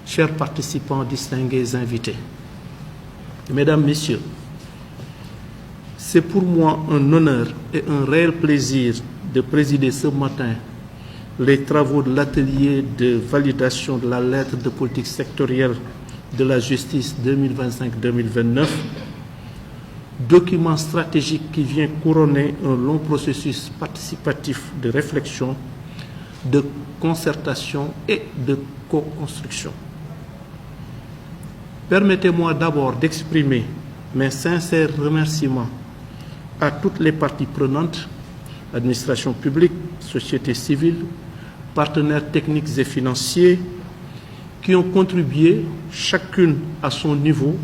chers participants, distingués invités, Mesdames, Messieurs, c'est pour moi un honneur et un réel plaisir de présider ce matin les travaux de l'atelier de validation de la lettre de politique sectorielle de la justice 2025-2029, document stratégique qui vient couronner un long processus participatif de réflexion, de concertation et de co-construction. Permettez-moi d'abord d'exprimer mes sincères remerciements à toutes les parties prenantes, administration publique, société civile, partenaires techniques et financiers, qui ont contribué, chacune à son niveau,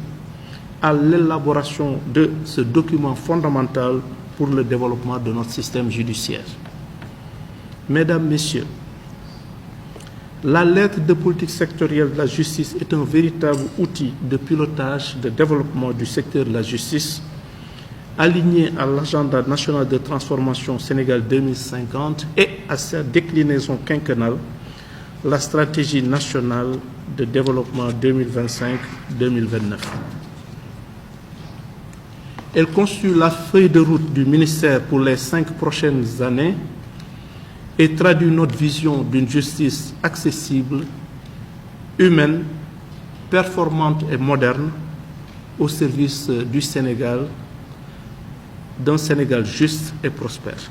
à l'élaboration de ce document fondamental pour le développement de notre système judiciaire. Mesdames, Messieurs, la lettre de politique sectorielle de la justice est un véritable outil de pilotage de développement du secteur de la justice, aligné à l'agenda national de transformation Sénégal 2050 et à sa déclinaison quinquennale, la stratégie nationale de développement 2025-2029. Elle constitue la feuille de route du ministère pour les 5 prochaines années et traduit notre vision d'une justice accessible, humaine, performante et moderne au service du Sénégal, d'un Sénégal juste et prospère.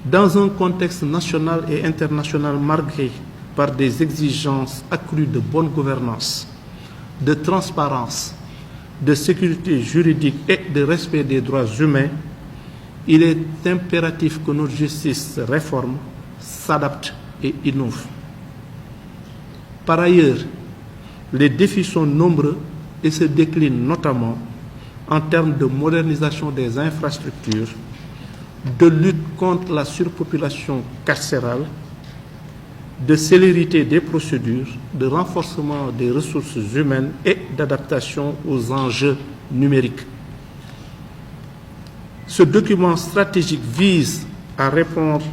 Dans un contexte national et international marqué par des exigences accrues de bonne gouvernance, de transparence, de sécurité juridique et de respect des droits humains, il est impératif que notre justice se réforme, s'adapte et innove. Par ailleurs, les défis sont nombreux et se déclinent notamment en termes de modernisation des infrastructures, de lutte contre la surpopulation carcérale, de célérité des procédures, de renforcement des ressources humaines et d'adaptation aux enjeux numériques. Ce document stratégique vise à répondre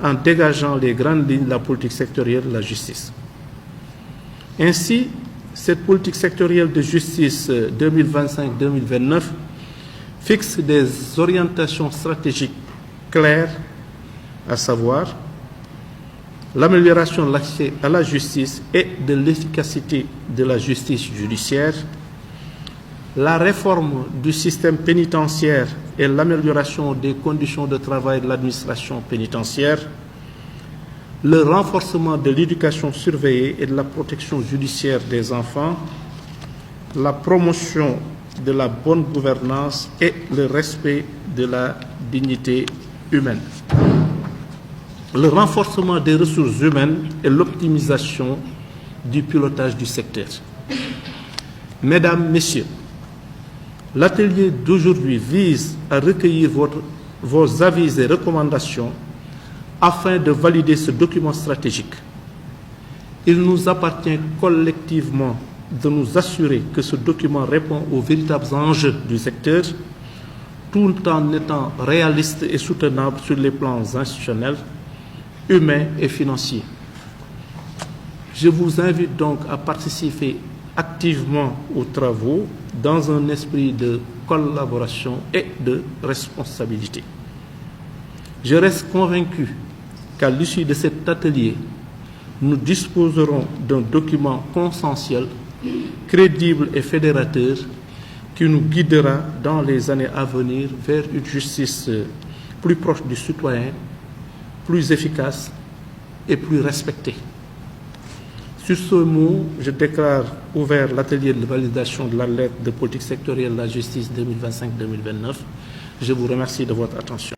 en dégageant les grandes lignes de la politique sectorielle de la justice. Ainsi, cette politique sectorielle de justice 2025-2029 fixe des orientations stratégiques claires, à savoir l'amélioration de l'accès à la justice et de l'efficacité de la justice judiciaire, la réforme du système pénitentiaire et l'amélioration des conditions de travail de l'administration pénitentiaire, le renforcement de l'éducation surveillée et de la protection judiciaire des enfants, la promotion de la bonne gouvernance et le respect de la dignité humaine, le renforcement des ressources humaines et l'optimisation du pilotage du secteur. Mesdames, Messieurs, l'atelier d'aujourd'hui vise à recueillir vos avis et recommandations afin de valider ce document stratégique. Il nous appartient collectivement de nous assurer que ce document répond aux véritables enjeux du secteur, tout en étant réaliste et soutenable sur les plans institutionnels, humains et financiers. Je vous invite donc à participer activement aux travaux dans un esprit de collaboration et de responsabilité. Je reste convaincu qu'à l'issue de cet atelier, nous disposerons d'un document consensuel, crédible et fédérateur qui nous guidera dans les années à venir vers une justice plus proche du citoyen, plus efficace et plus respectée. Sur ce mot, je déclare ouvert l'atelier de validation de la lettre de politique sectorielle de la justice 2025-2029. Je vous remercie de votre attention.